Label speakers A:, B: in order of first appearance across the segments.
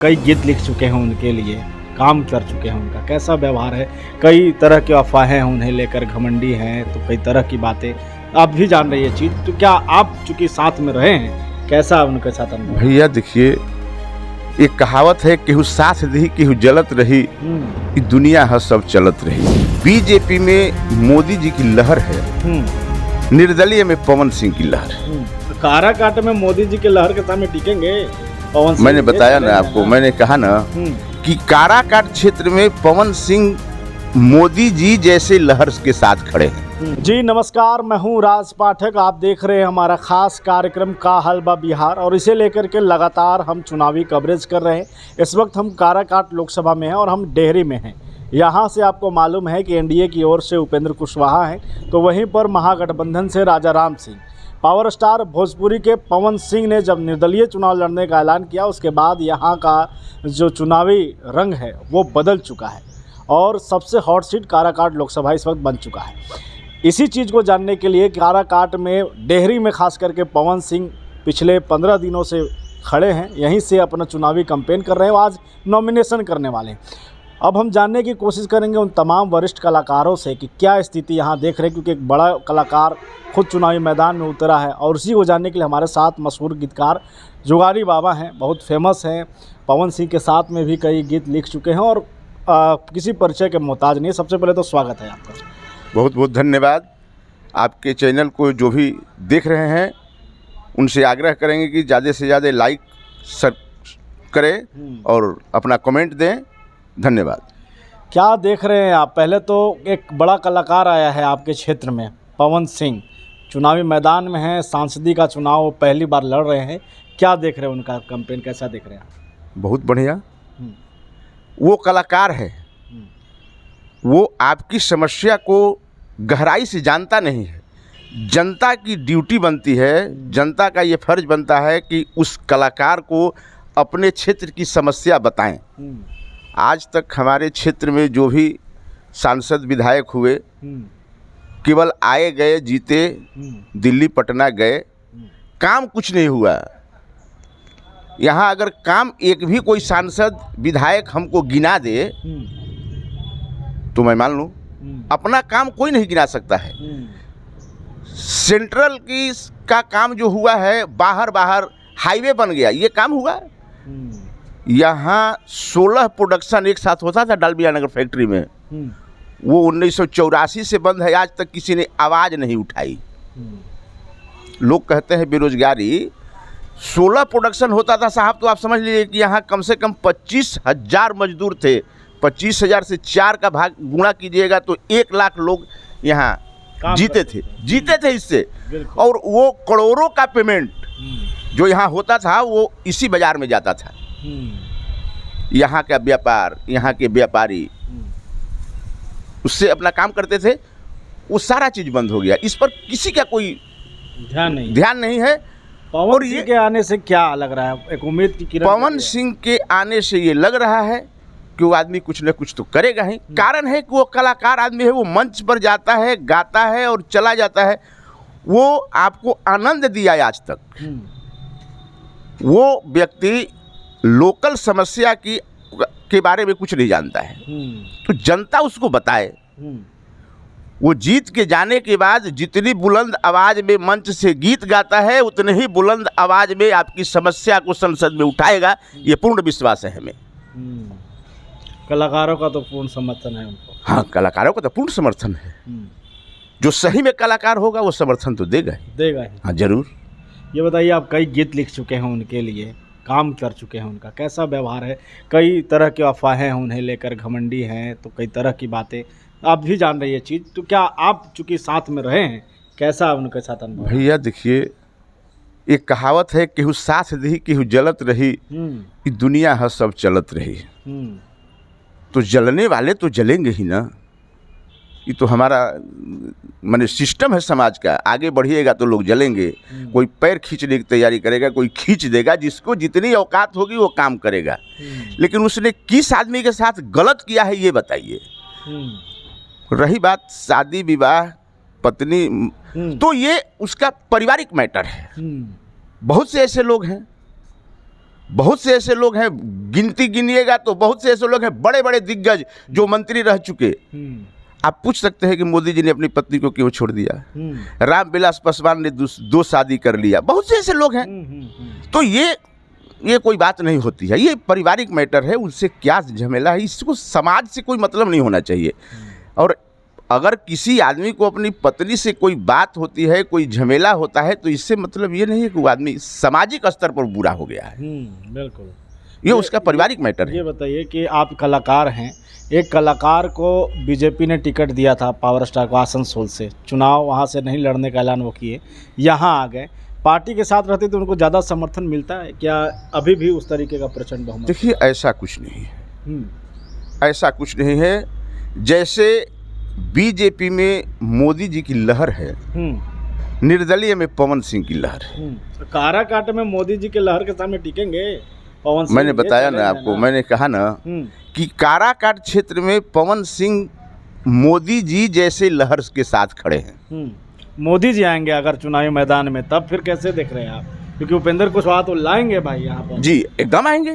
A: कई गीत लिख चुके हैं उनके लिए, काम कर चुके हैं, उनका कैसा व्यवहार है, कई तरह की अफवाहें हैं उन्हें लेकर, घमंडी हैं तो कई तरह की बातें आप भी जान रही है चीज़। तो क्या आप चूंकि साथ में रहे हैं, कैसा उनके साथ अनुभव?
B: भैया देखिए, एक कहावत है, केहू साथ रही केहू जलत रही, ई दुनिया है सब चलत रही। बीजेपी में मोदी जी की लहर है, निर्दलीय में पवन सिंह की लहर।
A: काराकाट में मोदी जी के लहर के सामने टिकेंगे पवन सिंह?
B: मैंने बताया ना आपको, मैंने कहा ना कि काराकाट क्षेत्र में पवन सिंह मोदी जी जैसे लहर के साथ खड़े हैं।
A: जी नमस्कार, मैं हूं राज पाठक। आप देख रहे हैं हमारा खास कार्यक्रम का हाल बा बिहार, और इसे लेकर के लगातार हम चुनावी कवरेज कर रहे हैं। इस वक्त हम काराकाट लोकसभा में हैं और हम डेहरी में हैं। यहाँ से आपको मालूम है कि एनडीए की ओर से उपेंद्र कुशवाहा हैं, तो वहीं पर महागठबंधन से राजा राम सिंह। पावर स्टार भोजपुरी के पवन सिंह ने जब निर्दलीय चुनाव लड़ने का ऐलान किया, उसके बाद यहाँ का जो चुनावी रंग है वो बदल चुका है और सबसे हॉट सीट काराकाट लोकसभा इस वक्त बन चुका है। इसी चीज़ को जानने के लिए काराकाट में, डेहरी में खास करके पवन सिंह पिछले 15 दिनों से खड़े हैं, यहीं से अपना चुनावी कैंपेन कर रहे हैं। आज नॉमिनेशन करने वाले हैं। अब हम जानने की कोशिश करेंगे उन तमाम वरिष्ठ कलाकारों से कि क्या स्थिति यहाँ देख रहे हैं, क्योंकि एक बड़ा कलाकार खुद चुनावी मैदान में उतरा है। और उसी को जानने के लिए हमारे साथ मशहूर गीतकार जुगारी बाबा हैं, बहुत फेमस हैं। पवन सिंह के साथ में भी कई गीत लिख चुके हैं और किसी परिचय के मोहताज नहीं। सबसे पहले तो स्वागत है आपका।
B: बहुत बहुत धन्यवाद। आपके चैनल को जो भी देख रहे हैं उनसे आग्रह करेंगे कि ज़्यादा से ज़्यादा लाइक करें और अपना कमेंट दें। धन्यवाद।
A: क्या देख रहे हैं आप? पहले तो एक बड़ा कलाकार आया है आपके क्षेत्र में, पवन सिंह चुनावी मैदान में हैं, सांसदी का चुनाव पहली बार लड़ रहे हैं। क्या देख रहे हैं, उनका कैंपेन कैसा देख रहे हैं आप?
B: बहुत बढ़िया। वो कलाकार है, वो आपकी समस्या को गहराई से जानता नहीं है। जनता की ड्यूटी बनती है, जनता का ये फर्ज बनता है कि उस कलाकार को अपने क्षेत्र की समस्या बताएं। आज तक हमारे क्षेत्र में जो भी सांसद विधायक हुए, केवल आए गए, जीते, दिल्ली पटना गए, काम कुछ नहीं हुआ। यहाँ अगर काम एक भी कोई सांसद विधायक हमको गिना दे तो मैं मान लूँ, अपना काम कोई नहीं गिना सकता है। सेंट्रल की का काम जो हुआ है, बाहर हाईवे बन गया, ये काम हुआ। यहाँ 16 प्रोडक्शन एक साथ होता था डालमिया नगर फैक्ट्री में, वो 1984 से बंद है। आज तक किसी ने आवाज़ नहीं उठाई। लोग कहते हैं बेरोजगारी, 16 प्रोडक्शन होता था साहब, तो आप समझ लीजिए कि यहाँ कम से कम 25,000 मजदूर थे। 25,000 से 4 का भाग गुणा कीजिएगा तो 1 लाख लोग यहाँ जीते थे इससे। और वो करोड़ों का पेमेंट जो यहाँ होता था वो इसी बाजार में जाता था। यहाँ का व्यापार, यहाँ के व्यापारी उससे अपना काम करते थे। वो सारा चीज़ बंद हो गया। इस पर किसी का कोई ध्यान नहीं है।
A: पवन सिंह के आने से क्या लग रहा है? एक उम्मीद की किरण।
B: पवन सिंह के आने से ये लग रहा है कि वो आदमी कुछ न कुछ तो करेगा ही। कारण है कि वो कलाकार आदमी है, वो मंच पर जाता है, गाता है और चला जाता है। वो आपको आनंद दिया है आज तक। वो व्यक्ति लोकल समस्या के बारे में कुछ नहीं जानता है, तो जनता उसको बताए। वो जीत के जाने के बाद जितनी बुलंद आवाज़ में मंच से गीत गाता है, उतने ही बुलंद आवाज़ में आपकी समस्या को संसद में उठाएगा। ये पूर्ण विश्वास है हमें।
A: कलाकारों का तो पूर्ण समर्थन है उनको।
B: हाँ, कलाकारों का तो पूर्ण समर्थन है। जो सही में कलाकार होगा वो समर्थन तो देगा ही। हाँ, जरूर।
A: ये बताइए, आप कई गीत लिख चुके हैं उनके लिए, काम कर चुके हैं, उनका कैसा व्यवहार है, कई तरह की अफवाहें हैं उन्हें लेकर, घमंडी हैं तो कई तरह की बातें आप भी जान रही है चीज़। तो क्या आप चूंकि साथ में रहे हैं, कैसा उनके साथ अनुभव?
B: भैया देखिए, एक कहावत है, केहू साथ रही केहू जलत रही, ई दुनिया है सब चलत रही। तो जलने वाले तो जलेंगे ही ना। ये तो हमारा माने सिस्टम है समाज का। आगे बढ़िएगा तो लोग जलेंगे। कोई पैर खींचने की तैयारी करेगा, कोई खींच देगा। जिसको जितनी औकात होगी वो काम करेगा। लेकिन उसने किस आदमी के साथ गलत किया है ये बताइए। रही बात शादी विवाह पत्नी, तो ये उसका पारिवारिक मैटर है। बहुत से ऐसे लोग हैं बहुत से ऐसे लोग हैं, गिनती गिनिएगा तो बहुत से ऐसे लोग हैं, बड़े बड़े दिग्गज जो मंत्री रह चुके। आप पूछ सकते हैं कि मोदी जी ने अपनी पत्नी को क्यों छोड़ दिया। रामविलास पासवान ने दो शादी कर लिया, बहुत से ऐसे लोग हैं। तो ये कोई बात नहीं होती है, ये पारिवारिक मैटर है, उससे क्या झमेला है, इसको समाज से कोई मतलब नहीं होना चाहिए। और अगर किसी आदमी को अपनी पत्नी से कोई बात होती है, कोई झमेला होता है, तो इससे मतलब ये नहीं है कि वो आदमी सामाजिक स्तर पर बुरा हो गया है।
A: बिल्कुल,
B: ये उसका पारिवारिक मैटर है।
A: ये बताइए कि आप कलाकार हैं, एक कलाकार को बीजेपी ने टिकट दिया था, पावर स्टार को, आसनसोल से, चुनाव वहाँ से नहीं लड़ने का ऐलान वो किए, यहाँ आ गए, पार्टी के साथ रहते तो उनको ज़्यादा समर्थन मिलता है क्या? अभी भी उस तरीके का प्रचंड बहुमत?
B: देखिए, ऐसा कुछ नहीं है, ऐसा कुछ नहीं है। जैसे बीजेपी में मोदी जी की लहर है, निर्दलीय में पवन सिंह की लहर है।
A: काराकाट में मोदी जी के लहर के सामने टिकेंगे पवन सिंह?
B: मैंने बताया ना आपको, मैंने कहा ना कि काराकाट क्षेत्र में पवन सिंह मोदी जी जैसे लहर के साथ खड़े हैं।
A: मोदी जी आएंगे अगर चुनावी मैदान में, तब फिर कैसे देख रहे हैं आप? क्योंकि उपेंद्र कुशवाहा तो लाएंगे भाई यहाँ पर।
B: जी, एकदम आएंगे।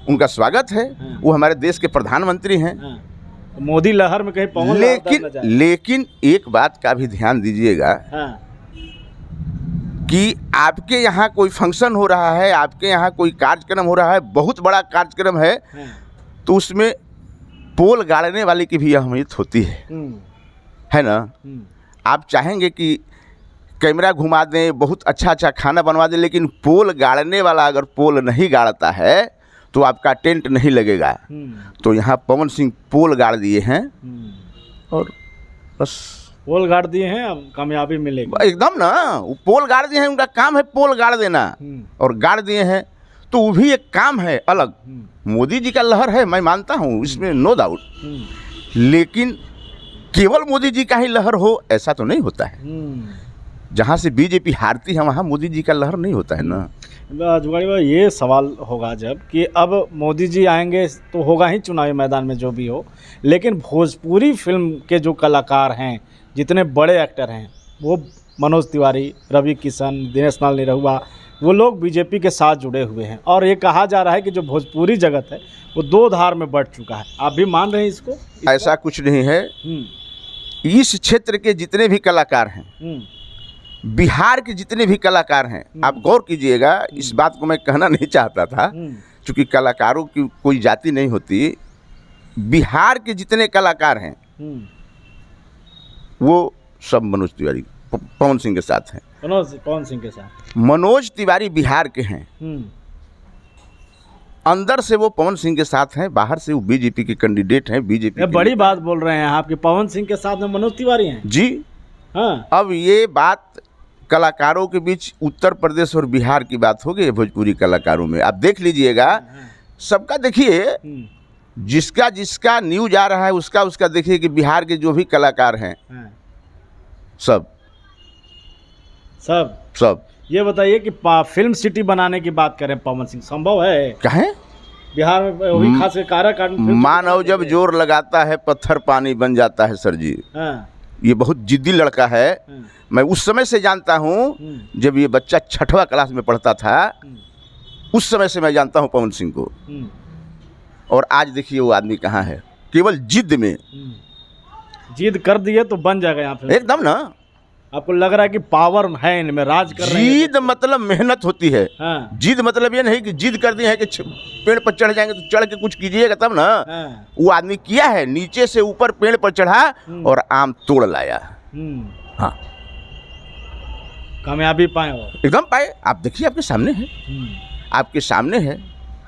B: उनका स्वागत है। वो हमारे देश के प्रधानमंत्री हैं।
A: मोदी लहर में कहीं पवन
B: लेकिन एक बात का भी ध्यान दीजिएगा कि आपके यहाँ कोई फंक्शन हो रहा है, आपके यहाँ कोई कार्यक्रम हो रहा है, बहुत बड़ा कार्यक्रम है, तो उसमें पोल गाड़ने वाले की भी अहमियत होती है ना। आप चाहेंगे कि कैमरा घुमा दें, बहुत अच्छा अच्छा खाना बनवा दें, लेकिन पोल गाड़ने वाला अगर पोल नहीं गाड़ता है तो आपका टेंट नहीं लगेगा। तो यहाँ पवन सिंह पोल गाड़ दिए हैं और बस
A: पोल गाड़ दिए हैं, अब कामयाबी मिलेगी
B: एकदम ना। वो पोल गाड़ दिए हैं, उनका काम है पोल गाड़ देना, और गाड़ दिए हैं तो वो भी एक काम है अलग। मोदी जी का लहर है, मैं मानता हूँ, इसमें नो डाउट, लेकिन केवल मोदी जी का ही लहर हो ऐसा तो नहीं होता है। जहाँ से बीजेपी हारती है वहाँ मोदी जी का लहर नहीं होता है ना।
A: जुगाड़ी भाई, ये सवाल होगा जब कि अब मोदी जी आएंगे तो होगा ही चुनावी मैदान में जो भी हो, लेकिन भोजपुरी फिल्म के जो कलाकार हैं, जितने बड़े एक्टर हैं, वो मनोज तिवारी, रवि किशन, दिनेश लाल निरहुआ, वो लोग बीजेपी के साथ जुड़े हुए हैं। और ये कहा जा रहा है कि जो भोजपुरी जगत है वो दो धार में बढ़ चुका है। आप भी मान रहे हैं इसको?
B: ऐसा कुछ नहीं है। इस क्षेत्र के जितने भी कलाकार हैं, बिहार के जितने भी कलाकार हैं, आप गौर कीजिएगा, इस बात को मैं कहना नहीं चाहता था, क्योंकि कलाकारों की कोई जाति नहीं होती। बिहार के जितने कलाकार हैं वो सब मनोज तिवारी, पवन सिंह के साथ हैं।
A: पवन सिंह के साथ
B: मनोज तिवारी बिहार के हैं, अंदर से वो पवन सिंह के साथ हैं, बाहर से वो बीजेपी के कैंडिडेट हैं। बीजेपी
A: बड़ी बात बोल रहे हैं आप कि पवन सिंह के साथ में मनोज तिवारी हैं?
B: जी हाँ। अब ये बात कलाकारों के बीच उत्तर प्रदेश और बिहार की बात हो गई भोजपुरी कलाकारों में। आप देख लीजिएगा, सबका देखिए, जिसका जिसका न्यूज आ रहा है उसका उसका देखिए कि बिहार के जो भी कलाकार हैं सब सब सब
A: ये बताइए कि फिल्म सिटी बनाने की बात करें, पवन सिंह, संभव है?
B: कहें
A: बिहार में वही खास काराकाट में
B: मानव जब जोर लगाता है पत्थर पानी बन जाता है सर जी। ये बहुत जिद्दी लड़का है। मैं उस समय से जानता हूँ जब ये बच्चा 6वां क्लास में पढ़ता था, उस समय से मैं जानता हूँ पवन सिंह को। और आज देखिए वो आदमी कहाँ है, केवल जिद में।
A: जिद कर दिए तो बन जाएगा यहाँ पे
B: एकदम ना।
A: आपको लग रहा है कि पावर है इनमें, राज कर रहे हैं?
B: जिद मतलब मेहनत होती है। जिद मतलब ये नहीं कि जिद कर दिए है कि पेड़ पर चढ़ जाएंगे तो चढ़ के कुछ कीजिएगा तब ना। वो आदमी किया है, नीचे से ऊपर पेड़ पर चढ़ा और आम तोड़ लाया। हाँ,
A: कामयाबी पाए हो?
B: एकदम पाए। आप देखिए, आपके सामने है, आपके सामने है।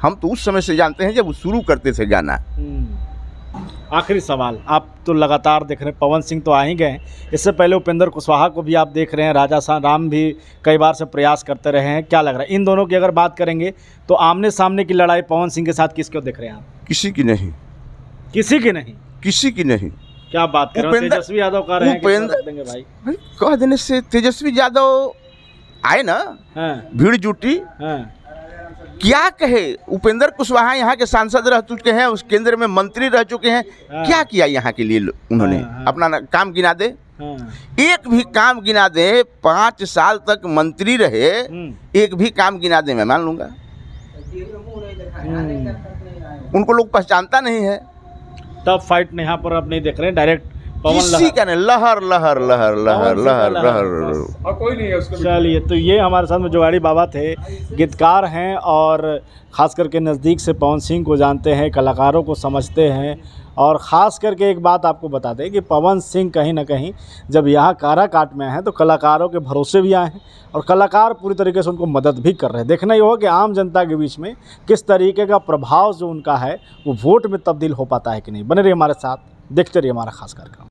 B: हम तो उस समय से जानते हैं जब वो शुरू करते थे गाना।
A: आखिरी सवाल, आप तो लगातार देख रहे हैं, पवन सिंह तो आ ही गए, इससे पहले उपेंद्र कुशवाहा को भी आप देख रहे हैं, राजा राम भी कई बार से प्रयास करते रहे हैं। क्या लग रहा है इन दोनों की अगर बात करेंगे तो आमने सामने की लड़ाई पवन सिंह के साथ किसको देख रहे हैं आप?
B: किसी की नहीं।
A: किसी की नहीं? किसी की नहीं। क्या बात कर रहे हैं? तेजस्वी यादव कह रहे हैं कि देंगे भाई।
B: कह देने से तेजस्वी यादव आए ना, भीड़ जुटी। क्या कहे, उपेंद्र कुशवाहा यहाँ के सांसद रह चुके हैं, उस केंद्र में मंत्री रह चुके हैं। क्या किया यहाँ के लिए उन्होंने? अपना काम गिना दे, एक भी काम गिना दे। 5 साल तक मंत्री रहे, एक भी काम गिना दे, मैं मान लूंगा। उनको लोग पहचानता नहीं है।
A: तब फाइट यहाँ पर आप नहीं देख रहे हैं, डायरेक्ट पवन
B: किसी
A: लहर।
B: का नहीं, लहर लहर लहर लहर
A: पवन सिंह का
B: लहर
A: लहर,
B: लहर।
C: और कोई नहीं है उसको।
A: चलिए, तो ये हमारे साथ में जोगाड़ी बाबा थे, गीतकार हैं और ख़ास करके नज़दीक से पवन सिंह को जानते हैं, कलाकारों को समझते हैं। और ख़ास करके एक बात आपको बता दें कि पवन सिंह कहीं ना कहीं जब यहाँ काराकाट में हैं तो कलाकारों के भरोसे भी आए हैं और कलाकार पूरी तरीके से उनको मदद भी कर रहे हैं। देखना ये होगा कि आम जनता के बीच में किस तरीके का प्रभाव जो उनका है वो वोट में तब्दील हो पाता है कि नहीं। बने रहिए हमारे साथ, देखते रहिए हमारा खास कार्यक्रम।